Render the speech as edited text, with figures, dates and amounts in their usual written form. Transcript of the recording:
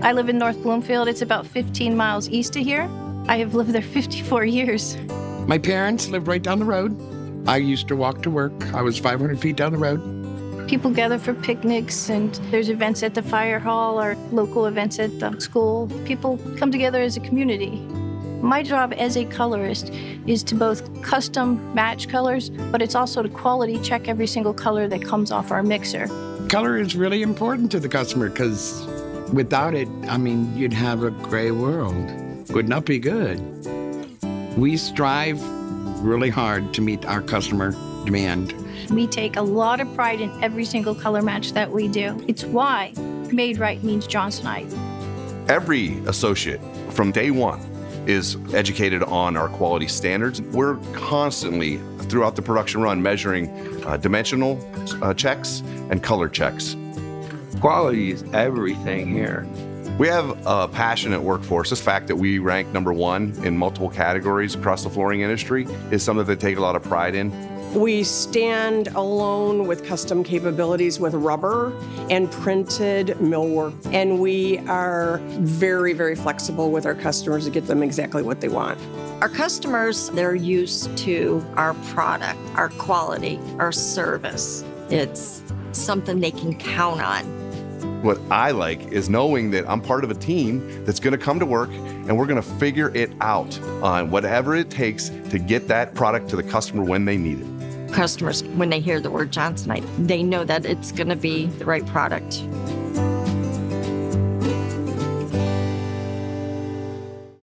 I live in North Bloomfield. It's about 15 miles east of here. I have lived there 54 years. My parents lived right down the road. I used to walk to work. I was 500 feet down the road. People gather for picnics, and there's events at the fire hall or local events at the school. People come together as a community. My job as a colorist is to both custom match colors, but it's also to quality check every single color that comes off our mixer. Color is really important to the customer because without it, you'd have a gray world. Would not be good. We strive really hard to meet our customer demand. We take a lot of pride in every single color match that we do. It's why made right means Johnsonite. Every associate from day one is educated on our quality standards. We're constantly, throughout the production run, measuring dimensional checks and color checks. Quality is everything here. We have a passionate workforce. This fact that we rank #1 in multiple categories across the flooring industry is something they take a lot of pride in. We stand alone with custom capabilities with rubber and printed millwork. And we are very, very flexible with our customers to get them exactly what they want. Our customers, they're used to our product, our quality, our service. It's something they can count on. What I like is knowing that I'm part of a team that's going to come to work and we're going to figure it out on whatever it takes to get that product to the customer when they need it. Customers, when they hear the word Johnsonite, they know that it's going to be the right product.